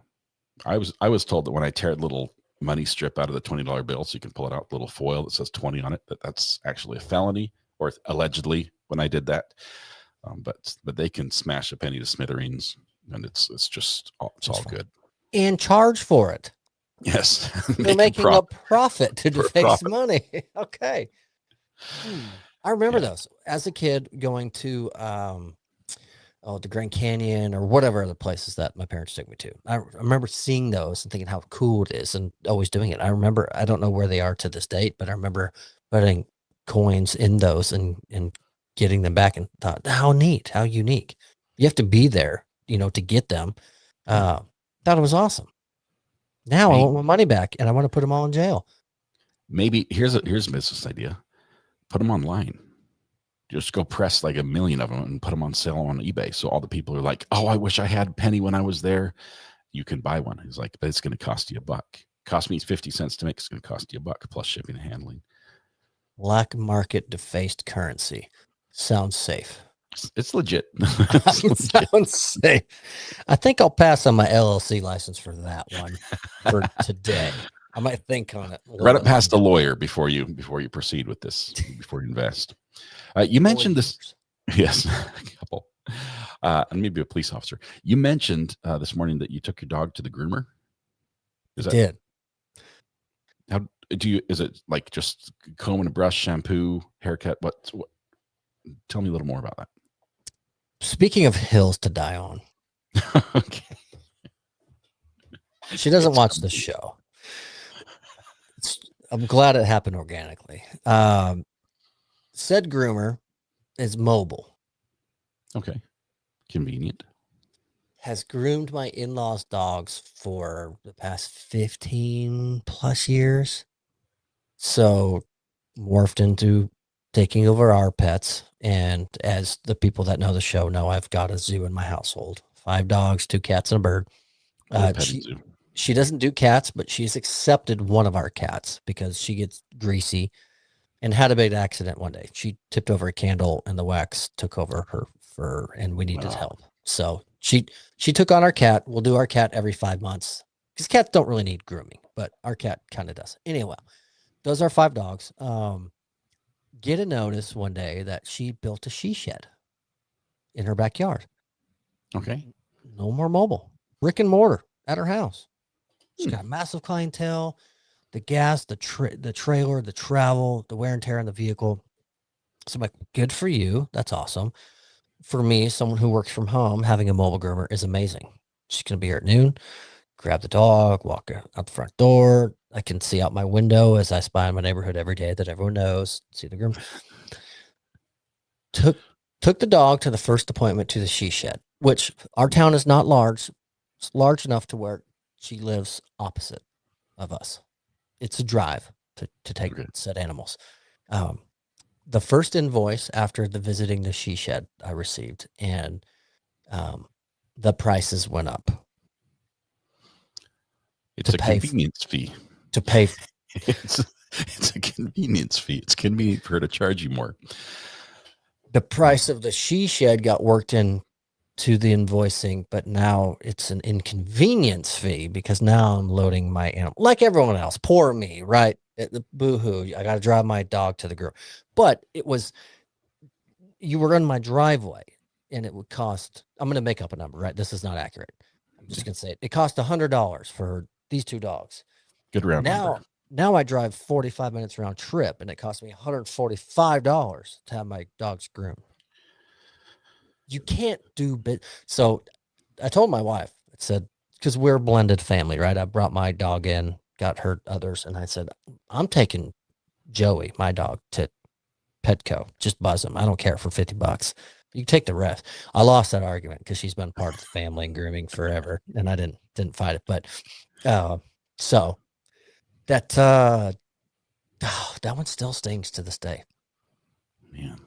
I was told that when I tear a little money strip out of the $20 bill, so you can pull it out, little foil that says 20 on it, that's actually a felony, or allegedly when I did that. But they can smash a penny to smithereens, and it's all good. And charge for it. Yes. They're making a profit to deface money. Okay. I remember those as a kid going to the Grand Canyon or whatever other places that my parents took me to. I remember seeing those and thinking how cool it is and always doing it. I don't know where they are to this date, but I remember putting coins in those and getting them back and thought, how neat, how unique. You have to be there, to get them. Thought it was awesome. Now I want my money back, and I want to put them all in jail. Maybe here's a business idea: put them online. Just go press like 1 million of them and put them on sale on eBay. So all the people are like, "Oh, I wish I had a penny when I was there." You can buy one. He's like, "But it's going to cost you $1. Cost me 50 cents to make. It's going to cost you $1 plus shipping and handling." Black market defaced currency sounds safe. It's legit. Sounds safe. I think I'll pass on my LLC license for that one for today. I might think on it. Run it past a lawyer before you proceed with this, before you invest. You mentioned this. Yes, a couple. And maybe a police officer. You mentioned this morning that you took your dog to the groomer. Did. How do you? Is it like just comb and a brush, shampoo, haircut? What? Tell me a little more about that. Speaking of hills to die on. Okay. She doesn't watch the show. I'm glad it happened organically. Said groomer is mobile. Okay. Convenient. Has groomed my in-laws' dogs for the past 15 plus years. So morphed into taking over our pets. And as the people that know the show know, I've got a zoo in my household. 5 dogs, 2 cats, and a bird. She doesn't do cats, but she's accepted one of our cats because she gets greasy and had a big accident one day. She tipped over a candle and the wax took over her fur and we needed help. So she took on our cat. We'll do our cat every 5 months because cats don't really need grooming, but our cat kind of does. Anyway, those are 5 dogs. Get a notice one day that she built a she shed in her backyard. Okay. No more mobile, brick and mortar at her house. She's got a massive clientele, the gas, the trailer, the travel, the wear and tear on the vehicle. So I'm like, good for you. That's awesome. For me, someone who works from home, having a mobile groomer is amazing. She's going to be here at noon, grab the dog, walk out the front door. I can see out my window as I spy in my neighborhood every day that everyone knows, see the groom. Took the dog to the first appointment to the she shed, which our town is not large. It's large enough to where she lives opposite of us. It's a drive to take said animals. The first invoice after the visiting the she shed I received, and the prices went up. It's a convenience fee. To pay. It's a convenience fee. It's convenient for her to charge you more. The price of the she shed got worked in to the invoicing, but now it's an inconvenience fee because now I'm loading my animal like everyone else. Poor me, right? Boo-hoo. I got to drive my dog to the groom. But you were in my driveway and it would cost, I'm going to make up a number, right? This is not accurate. I'm just going to say it. It cost $100 for these 2 dogs. Good round number. Now I drive 45 minutes round trip and it cost me $145 to have my dogs groomed. You can't do so I told my wife, I said, because we're a blended family, right? I brought my dog in, got her others, and I said, I'm taking Joey, my dog, to Petco. Just buzz him. I don't care, for $50. You take the rest. I lost that argument because she's been part of the family and grooming forever, and I didn't fight it. But so that that one still stings to this day. Man.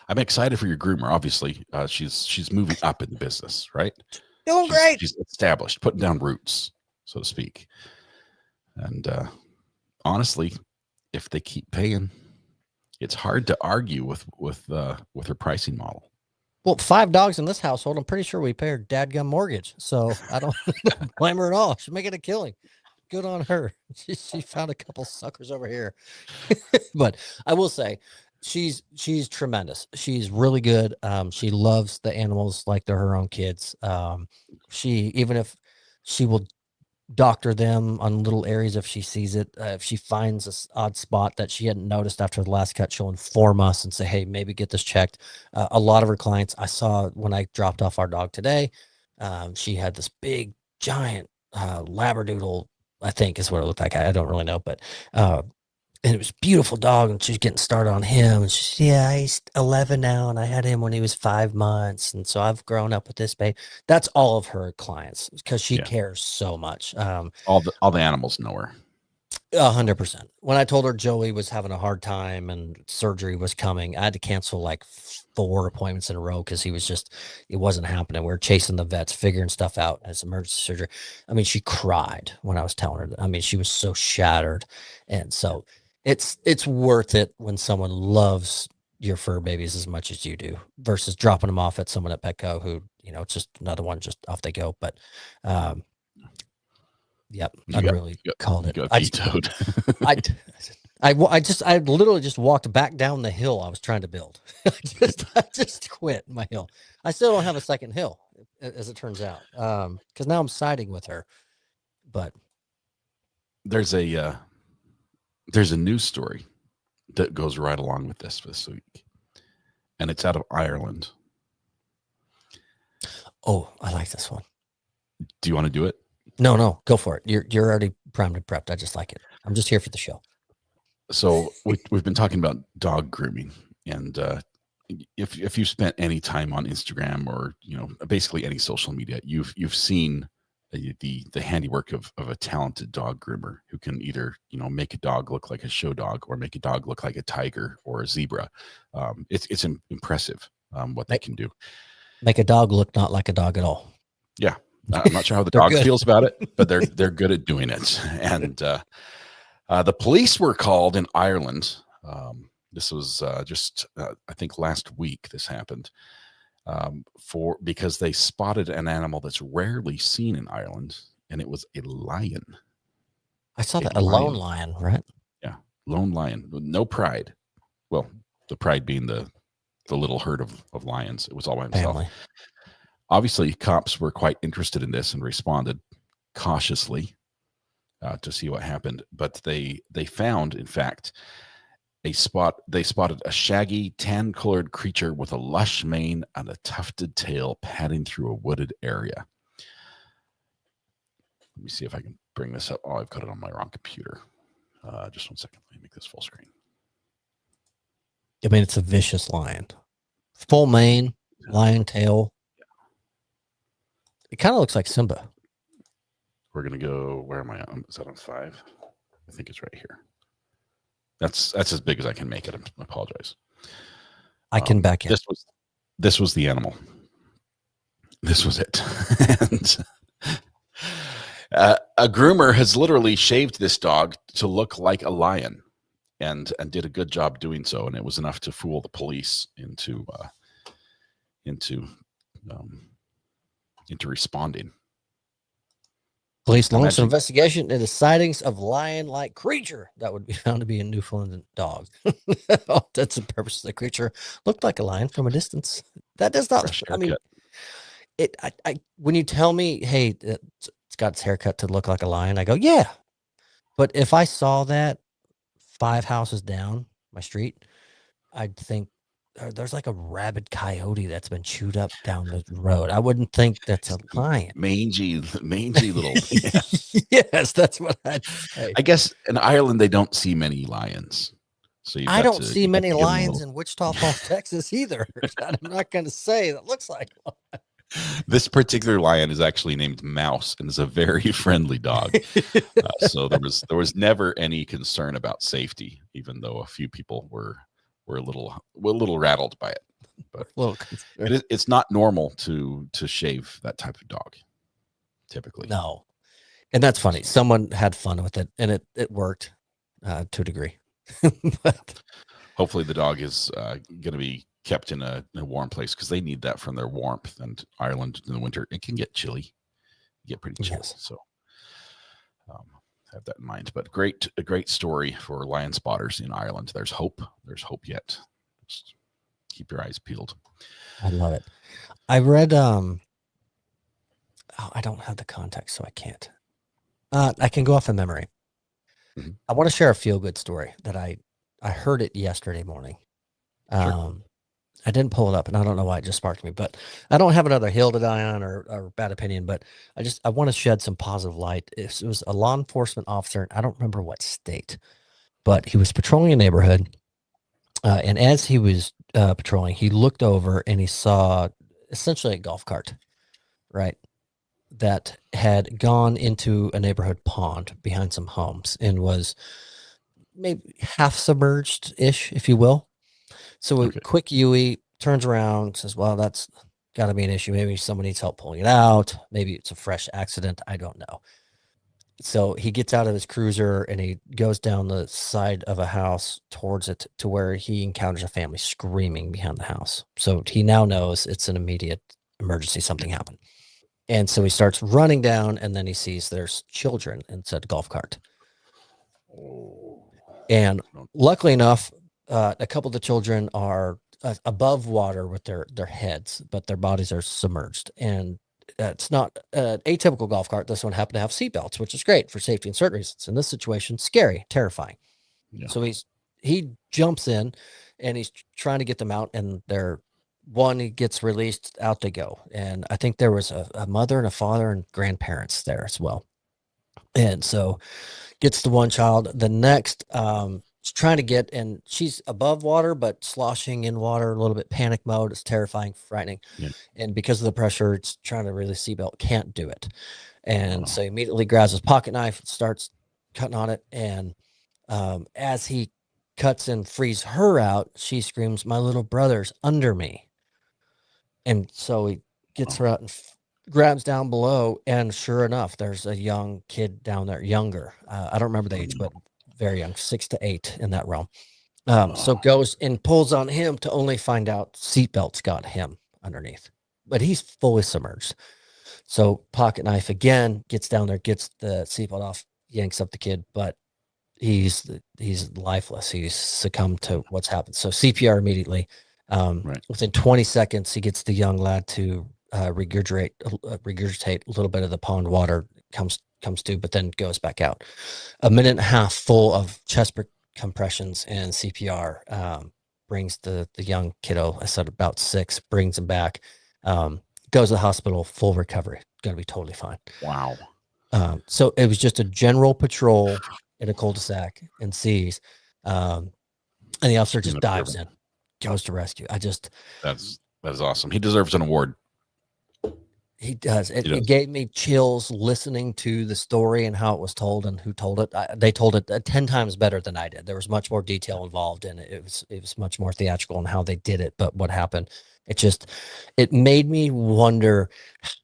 I'm excited for your groomer. Obviously, she's moving up in the business, right? Doing great. She's established, putting down roots, so to speak. And honestly, if they keep paying, it's hard to argue with her pricing model. Well, 5 dogs in this household, I'm pretty sure we pay her dadgum mortgage, so I don't blame her at all. She's making a killing. Good on her. She found a couple suckers over here. But I will say, she's tremendous. She's really good. She loves the animals like they're her own kids. Even if she will doctor them on little areas if she sees it, if she finds an odd spot that she hadn't noticed after the last cut, she'll inform us and say, hey, maybe get this checked. A lot of her clients, I saw when I dropped off our dog today, she had this big giant labradoodle, I think is what it looked like. I don't really know, but and it was a beautiful dog, and she's getting started on him. And he's 11 now, and I had him when he was 5 months, and so I've grown up with this baby. That's all of her clients because she cares so much. All the animals know her. 100%. When I told her Joey was having a hard time and surgery was coming, I had to cancel like 4 appointments in a row because it wasn't happening. We were chasing the vets, figuring stuff out as emergency surgery. I mean, she cried when I was telling her that. I mean, she was so shattered, and so. It's worth it when someone loves your fur babies as much as you do versus dropping them off at someone at Petco who, it's just another one, just off they go. But, yep, I really called it. I vetoed. I literally just walked back down the hill I was trying to build. I just quit my hill. I still don't have a second hill, as it turns out, because now I'm siding with her. But there's a news story that goes right along with this week, and it's out of Ireland. Oh, I like this one. Do you want to do it? No, go for it. You're already primed and prepped. I just like it. I'm just here for the show. So we've been talking about dog grooming, and if you spent any time on Instagram or basically any social media, you've seen the handiwork of a talented dog groomer who can either make a dog look like a show dog or make a dog look like a tiger or a zebra. It's impressive what they can do. Make a dog look not like a dog at all. Yeah, I'm not sure how the dog feels about it, but they're good at doing it. And the police were called in Ireland. This was just I think last week. This happened. Because they spotted an animal that's rarely seen in Ireland and it was a lion. I saw A that. A lone lion. lion, right? Yeah, lone lion, with no pride. Well, the pride being the little herd of lions. It was all by himself. Family. Obviously, cops were quite interested in this and responded cautiously to see what happened. But they found, in fact, they spotted a shaggy, tan-colored creature with a lush mane and a tufted tail padding through a wooded area. Let me see if I can bring this up. Oh, I've got it on my wrong computer. Just one second. Let me make this full screen. I mean, it's a vicious lion. Full mane, lion tail. It kind of looks like Simba. We're gonna go. Where am I? Is that on 5? I think it's right here. That's as big as I can make it. I apologize. I can back in. This was the animal. This was it. And a groomer has literally shaved this dog to look like a lion, and did a good job doing so. And it was enough to fool the police into responding. Police launched an investigation into sightings of lion-like creature that would be found to be a Newfoundland dog. All intents and purposes, the creature looked like a lion from a distance. That does not. I mean, when you tell me, hey, it's got its haircut to look like a lion, I go, yeah. But if I saw that 5 houses down my street, I'd think there's like a rabid coyote that's been chewed up down the road. I wouldn't think that's a lion. Mangy little. Yeah. Yes, that's what I'd say. I guess in Ireland they don't see many lions. So I don't see many lions in Wichita Falls, Texas either. I'm not going to say that looks like one. This particular lion is actually named Mouse and is a very friendly dog. So there was never any concern about safety, even though a few people were a little rattled by it. But it's not normal to shave that type of dog, typically. No. And that's funny. Someone had fun with it, and it worked to a degree. But hopefully the dog is going to be kept in a warm place, because they need that from their warmth. And Ireland in the winter, it can get chilly, get pretty chilly. Yes. So have that in mind. But a great story for lion spotters in Ireland. There's hope yet. Just keep your eyes peeled. I love it. I read I don't have the context, so I can't. I can go off of memory. Mm-hmm. I want to share a feel-good story that I heard it yesterday morning. Sure. I didn't pull it up, and I don't know why it just sparked me, but I don't have another hill to die on or bad opinion, but I want to shed some positive light. It was a law enforcement officer. I don't remember what state, but he was patrolling a neighborhood. And as he was patrolling, he looked over and he saw essentially a golf cart, right, that had gone into a neighborhood pond behind some homes and was maybe half submerged-ish, if you will. So a quick Yui turns around, says, well, that's got to be an issue. Maybe someone needs help pulling it out. Maybe it's a fresh accident. I don't know. So he gets out of his cruiser and he goes down the side of a house towards it to where he encounters a family screaming behind the house. So he now knows it's an immediate emergency. Something happened. And so he starts running down, and then he sees there's children inside the golf cart. And luckily enough, a couple of the children are above water with their heads, but their bodies are submerged. And it's not an atypical golf cart. This one happened to have seatbelts, which is great for safety in certain reasons. In this situation, scary, terrifying. Yeah. So he jumps in, and he's trying to get them out, and he gets released, out they go. And I think there was a mother and a father and grandparents there as well. And so gets the one child. The next trying to get, and she's above water but sloshing in water, a little bit panic mode. It's terrifying, frightening. Yeah. And because of the pressure, it's trying to release seatbelt, can't do it. And so he immediately grabs his pocket knife, starts cutting on it, and as he cuts and frees her out, she screams, "My little brother's under me." And so he gets her out and grabs down below, and sure enough, there's a young kid down there, younger. I don't remember the age, but very young, 6 to 8 in that realm. So goes and pulls on him to only find out seatbelts got him underneath, but he's fully submerged. So pocket knife again, gets down there, gets the seatbelt off, yanks up the kid, but he's lifeless. He's succumbed to what's happened. So CPR immediately. Right. Within 20 seconds, he gets the young lad to regurgitate a little bit of the pond water, comes to, but then goes back out. A minute and a half full of chest compressions and CPR brings the young kiddo, I said about 6, brings him back, goes to the hospital, full recovery, going to be totally fine. Wow. So it was just a general patrol in a cul-de-sac and sees, and the officer just dives in, goes to rescue. That is awesome. He deserves an award. He does. It gave me chills listening to the story and how it was told and who told it. They told it 10 times better than I did. There was much more detail involved in it. It was much more theatrical in how they did it. But what happened, it made me wonder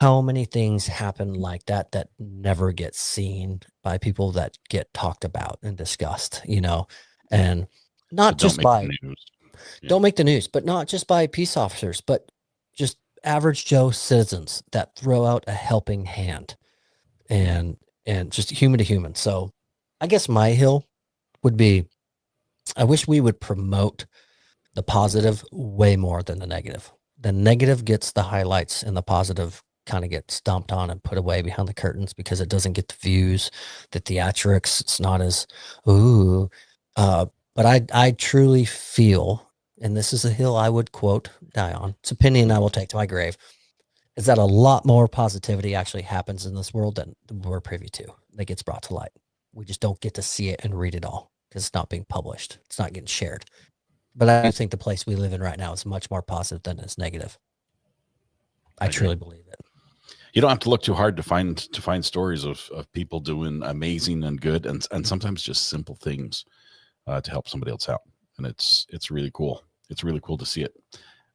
how many things happen like that never get seen by people that get talked about and discussed, and not just by, don't make the news, but not just by peace officers, but just average Joe citizens that throw out a helping hand and just human to human. So I guess my hill would be, I wish we would promote the positive way more than the negative. The negative gets the highlights and the positive kind of gets stomped on and put away behind the curtains because it doesn't get the views, the theatrics. It's not as, ooh, but I truly feel, and this is a hill I would quote, die on, it's opinion I will take to my grave, is that a lot more positivity actually happens in this world than we're privy to, that gets brought to light. We just don't get to see it and read it all because it's not being published. It's not getting shared. But I do think the place we live in right now is much more positive than it's negative. I truly believe it. You don't have to look too hard to find stories of people doing amazing and good and sometimes just simple things to help somebody else out. And it's really cool. It's really cool to see it.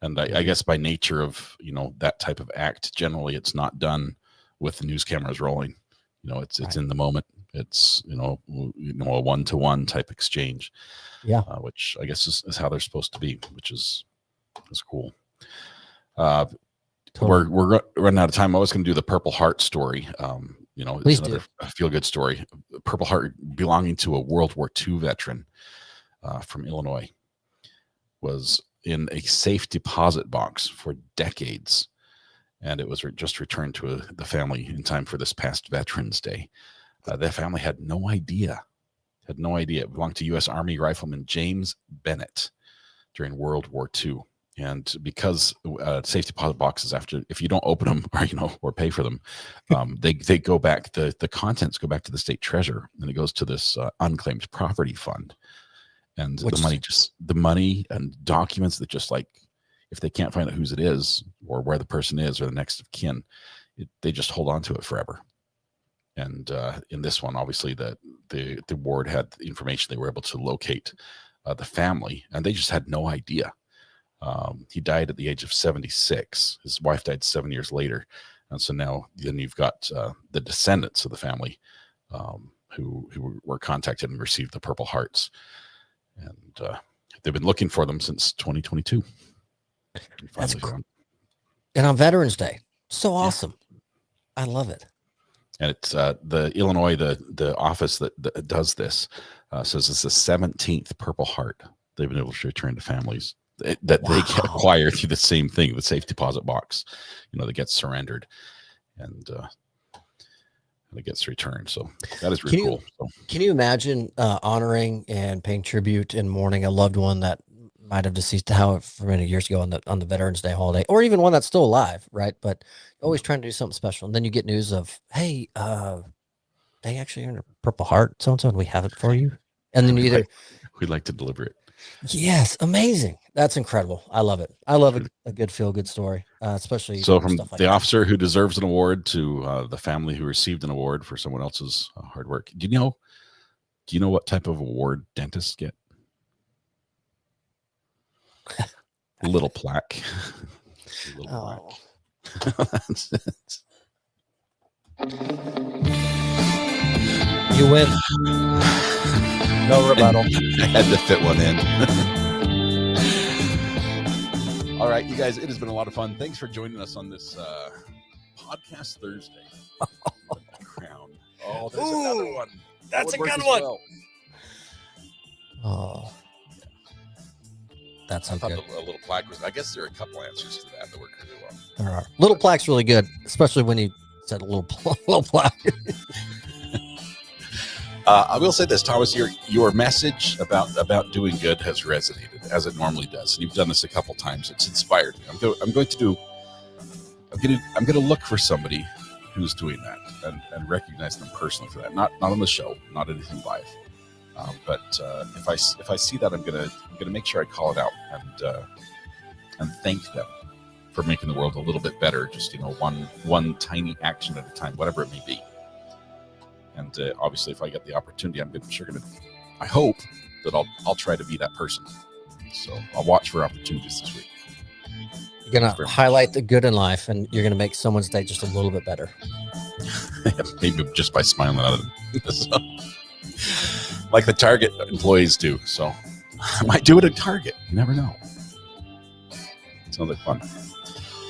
And I guess by nature of, that type of act, generally it's not done with the news cameras rolling. It's right. In the moment. It's, a one-to-one type exchange. Yeah. Which I guess is how they're supposed to be, which is cool. Totally. We're running out of time. I was going to do the Purple Heart story. It's another feel-good story. Purple Heart, belonging to a World War II veteran from Illinois, was in a safe deposit box for decades, and it was just returned to the family in time for this past Veterans Day. Their family had no idea. It belonged to U.S. Army Rifleman James Bennett during World War II. And because safe deposit boxes, if you don't open them or pay for them, they go back. The contents go back to the state treasurer, and it goes to this unclaimed property fund. And the money and documents that just like, if they can't find out whose it is or where the person is or the next of kin, they just hold on to it forever. And in this one, obviously, the ward had the information. They were able to locate the family, and they just had no idea. He died at the age of 76. His wife died 7 years later. And so now then you've got the descendants of the family who were contacted and received the Purple Hearts. And they've been looking for them since 2022. That's cool. And on Veterans Day. So awesome. Yeah. I love it. And it's the Illinois, the office that does this says it's the 17th Purple Heart they've been able to return to families that they acquire through the same thing, the safe deposit box, that gets surrendered and it gets returned. So that is really cool. Can you imagine honoring and paying tribute and mourning a loved one that might have deceased for many years ago on the Veterans Day holiday, or even one that's still alive, right? But always trying to do something special. And then you get news of, hey, they actually earned a Purple Heart, so-and-so, and we have it for you. And then we'd like to deliver it. Yes, amazing. That's incredible. I love it. I love a good feel-good story, especially. So from the officer who deserves an award to the family who received an award for someone else's hard work. Do you know what type of award dentists get? Little plaque. You win. No rebuttal. I had to fit one in. All right, you guys, it has been a lot of fun. Thanks for joining us on this Podcast Thursday. Crown. Oh, there's another one. That's That a would work good as one. well. Oh, that's I so thought good. a little plaque was. I guess there are a couple answers to that work really well. There are. Little plaque's really good, especially when you said a little plaque. I will say this, Thomas, your message about doing good has resonated as it normally does, and you've done this a couple times. It's inspired me. I'm going to look for somebody who's doing that and recognize them personally for that. Not on the show, not anything live, but if I see that, I'm gonna make sure I call it out and thank them for making the world a little bit better. Just one tiny action at a time, whatever it may be. And obviously, if I get the opportunity, I hope that I'll try to be that person. So I'll watch for opportunities this week. You're going to highlight the good in life, and you're going to make someone's day just a little bit better. Maybe just by smiling at them. So, like the Target employees do. So I might do it at Target. You never know. Sounds like fun.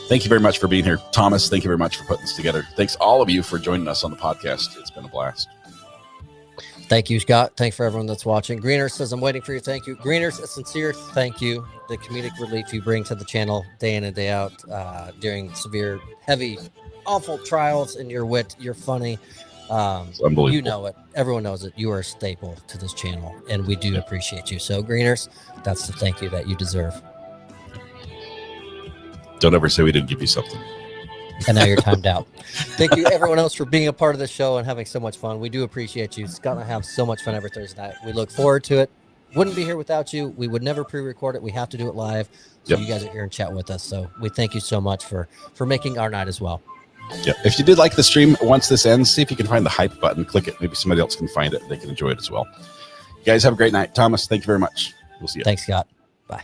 Thank you very much for being here. Thomas, thank you very much for putting this together. Thanks all of you for joining us on the podcast. It's been a blast. Thank you, Scott. Thanks for everyone that's watching. Greener says, I'm waiting for your thank you. Greener's a sincere thank you. The comedic relief you bring to the channel day in and day out during severe, heavy, awful trials, and your wit, you're funny. It's unbelievable. You know it. Everyone knows it. You are a staple to this channel, and we do appreciate you. So, Greeners, that's the thank you that you deserve. Don't ever say we didn't give you something. And now you're timed out. Thank you, everyone else, for being a part of the show and having so much fun. We do appreciate you. Scott and I have so much fun every Thursday night. We look forward to it. Wouldn't be here without you. We would never pre-record it. We have to do it live. So Yep. You guys are here and chat with us. So we thank you so much for making our night as well. Yeah. If you did like the stream, once this ends, see if you can find the hype button. Click it. Maybe somebody else can find it. They can enjoy it as well. You guys have a great night. Thomas, thank you very much. We'll see you. Thanks, Scott. Bye.